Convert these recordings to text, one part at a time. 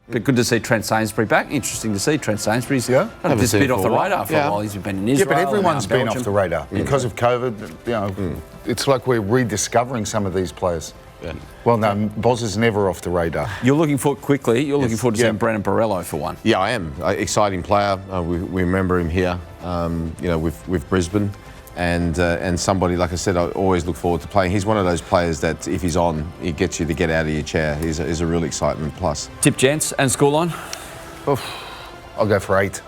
But good to see Trent Sainsbury back. Interesting to see Trent Sainsbury's kind of disappeared off the radar for a while. He's been in Israel. Yeah, but everyone's been off the radar because of COVID. You know, it's like we're rediscovering some of these players. Yeah. Well, no, Boz is never off the radar. You're looking forward to seeing Brendan Borrello for one. Yeah, I am. Exciting player. We remember him here, you know, with Brisbane. And somebody, like I said, I always look forward to playing. He's one of those players that if he's on, he gets you to get out of your chair. He's a real excitement plus. Tip gents and scoreline? I'll go for 8.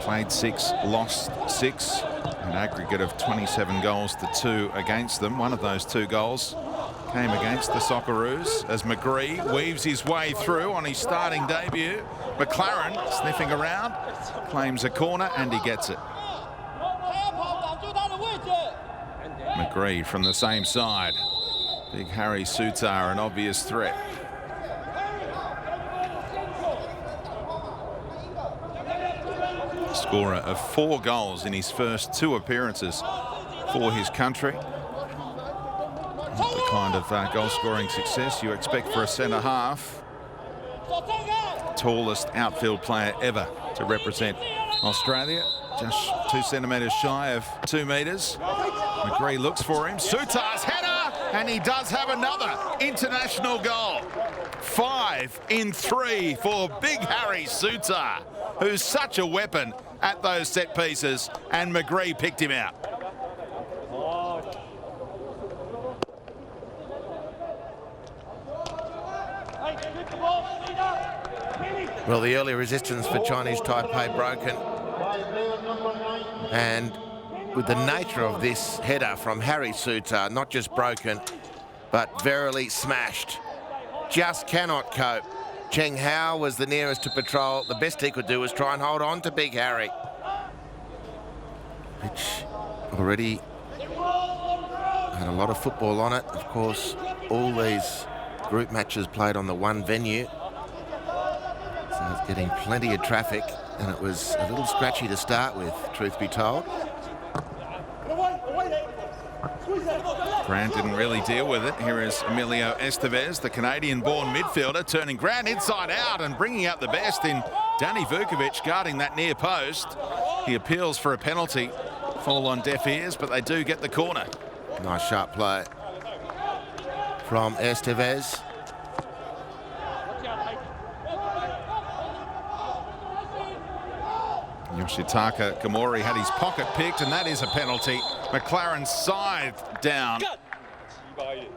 Played 6, lost 6, an aggregate of 27 goals to 2 against them. One of those 2 goals came against the Socceroos as McGree weaves his way through on his starting debut. McLaren sniffing around, claims a corner and he gets it. McGree from the same side. Big Harry Sutar, an obvious threat. Scorer of 4 goals in his first 2 appearances for his country. The kind of goal-scoring success you expect for a centre-half. Tallest outfield player ever to represent Australia. Just 2 centimetres shy of 2 metres. McGree looks for him. Sutar's header! And he does have another international goal. 5 in 3 for Big Harry Sutar, who's such a weapon at those set pieces, and McGree picked him out. Well, the early resistance for Chinese Taipei broken. And with the nature of this header from Harry Sutar, not just broken, but verily smashed. Just cannot cope. Cheng Hao was the nearest to patrol. The best he could do was try and hold on to Big Harry, which already had a lot of football on it. Of course, all these group matches played on the one venue, so it's getting plenty of traffic, and it was a little scratchy to start with, truth be told. Grant didn't really deal with it. Here is Emilio Estevez, the Canadian-born midfielder, turning Grant inside out and bringing out the best in Danny Vukovic guarding that near post. He appeals for a penalty. Fall on deaf ears, but they do get the corner. Nice sharp play from Estevez. Yoshitaka Gamori had his pocket picked, and that is a penalty. McLaren scythed down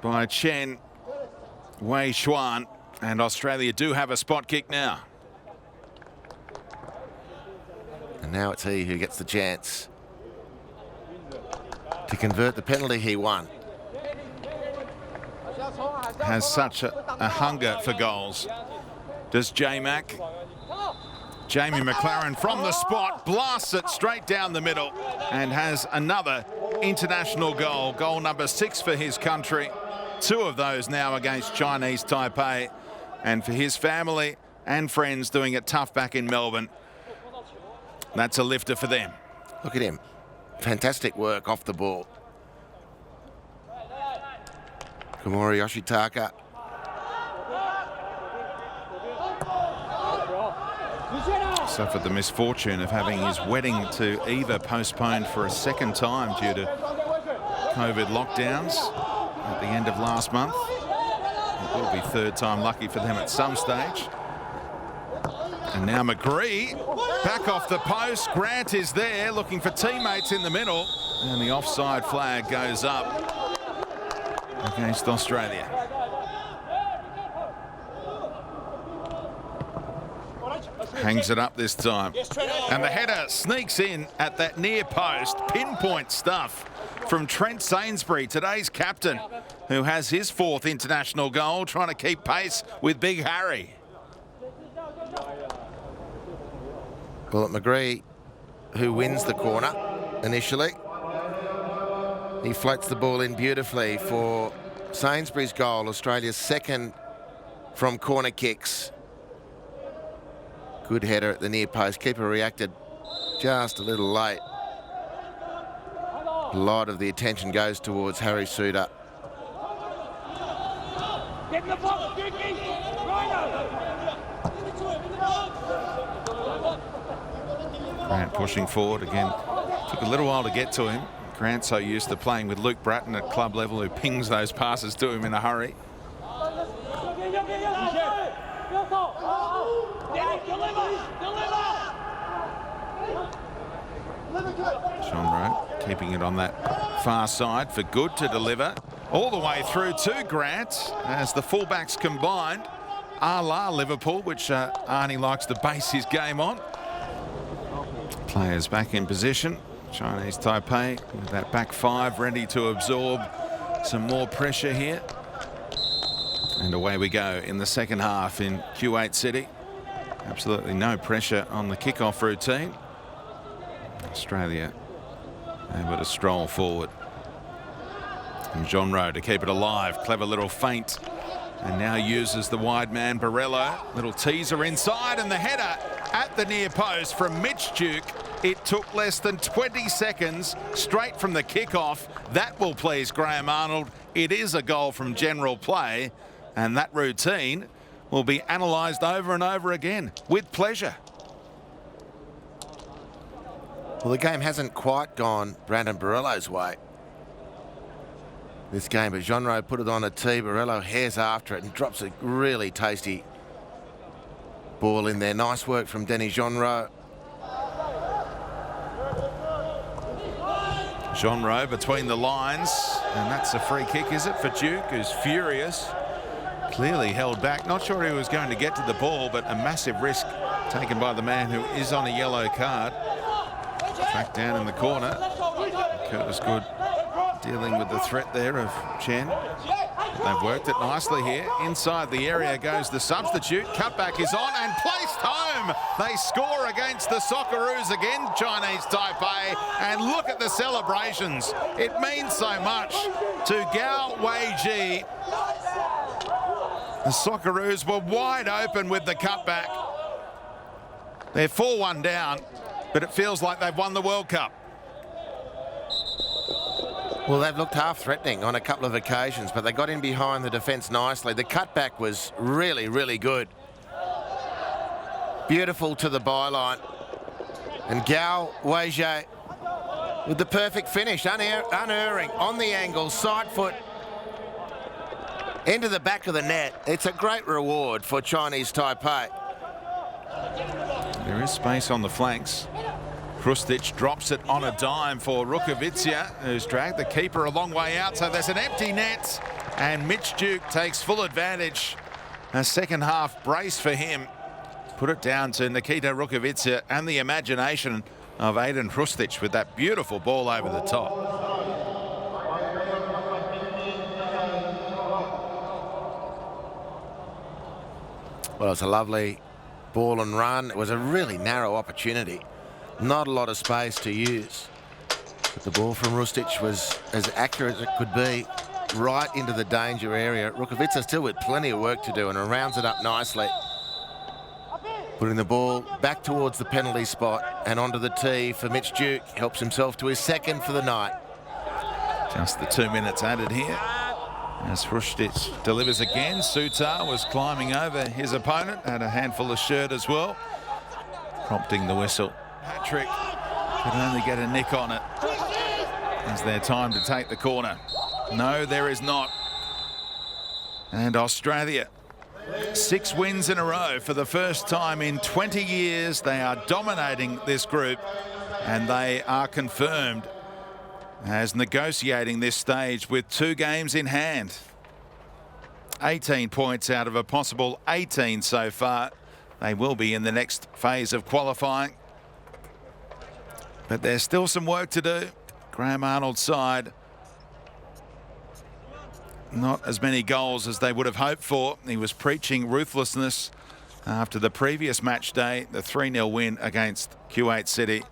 by Chen Wei Xuan, and Australia do have a spot kick now. And now it's he who gets the chance to convert the penalty he won. Has such a hunger for goals. Does J-Mac? Jamie McLaren from the spot blasts it straight down the middle and has another international goal. Goal number 6 for his country. 2 of those now against Chinese Taipei. And for his family and friends doing it tough back in Melbourne, that's a lifter for them. Look at him. Fantastic work off the ball. Komori Yoshitaka. Suffered the misfortune of having his wedding to Eva postponed for a second time due to COVID lockdowns at the end of last month. It will be 3rd time lucky for them at some stage. And now McGree back off the post. Grant is there looking for teammates in the middle, and the offside flag goes up against Australia. Hangs it up this time. And the header sneaks in at that near post. Pinpoint stuff from Trent Sainsbury, today's captain, who has his 4th international goal, trying to keep pace with Big Harry. Bullet McGree, who wins the corner initially. He floats the ball in beautifully for Sainsbury's goal, Australia's second from corner kicks. Good header at the near post. Keeper reacted just a little late. A lot of the attention goes towards Harry Suter. Grant pushing forward again. Took a little while to get to him. Grant so used to playing with Luke Bratton at club level, who pings those passes to him in a hurry. Genre keeping it on that far side for Good to deliver all the way through to Grant as the fullbacks combined. A la Liverpool, which Arnie likes to base his game on. Players back in position. Chinese Taipei with that back five ready to absorb some more pressure here. And away we go in the second half in Kuwait City. Absolutely no pressure on the kickoff routine. Australia able to stroll forward. And Genre to keep it alive. Clever little feint. And now uses the wide man Barello. Little teaser inside, and the header at the near post from Mitch Duke. It took less than 20 seconds straight from the kickoff. That will please Graham Arnold. It is a goal from general play, and that routine will be analysed over and over again with pleasure. Well, the game hasn't quite gone Brandon Barello's way this game, but Genre put it on a tee. Barello hairs after it and drops a really tasty ball in there. Nice work from Denny Genre. Genre between the lines, and that's a free kick, is it, for Duke, who's furious. Clearly held back. Not sure he was going to get to the ball, but a massive risk taken by the man who is on a yellow card. Tracked down in the corner. Curtis Good dealing with the threat there of Chen. They've worked it nicely here. Inside the area goes the substitute. Cutback is on and placed home. They score against the Socceroos again, Chinese Taipei. And look at the celebrations. It means so much to Gao Weiji. The Socceroos were wide open with the cutback. They're 4-1 down, but it feels like they've won the World Cup. Well, they've looked half threatening on a couple of occasions, but they got in behind the defence nicely. The cutback was really, really good. Beautiful to the byline. And Gao Weiji with the perfect finish, unerring, on the angle, side foot, into the back of the net. It's a great reward for Chinese Taipei. There is space on the flanks. Krustic drops it on a dime for Rukavica, who's dragged the keeper a long way out. So there's an empty net, and Mitch Duke takes full advantage. A second half brace for him. Put it down to Nikita Rukavica and the imagination of Aiden Krustic with that beautiful ball over the top. Well, it's a lovely ball and run. It was a really narrow opportunity. Not a lot of space to use. But the ball from Rustic was as accurate as it could be, right into the danger area. Rukavica still with plenty of work to do and rounds it up nicely. Putting the ball back towards the penalty spot and onto the tee for Mitch Duke. Helps himself to his second for the night. Just the 2 minutes added here. As Rustic delivers again, Sutar was climbing over his opponent, had a handful of shirt as well, prompting the whistle. Patrick could only get a nick on it. Is there time to take the corner? No, there is not. And Australia, 6 wins in a row for the first time in 20 years. They are dominating this group, and they are confirmed as negotiating this stage with 2 games in hand. 18 points out of a possible 18 so far. They will be in the next phase of qualifying. But there's still some work to do. Graham Arnold's side, not as many goals as they would have hoped for. He was preaching ruthlessness After the previous match day, the 3-0 win against Kuwait City.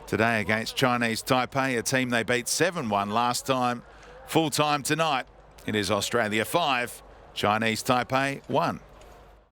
Today against Chinese Taipei, a team they beat 7-1 last time. Full time tonight. It is Australia 5, Chinese Taipei 1.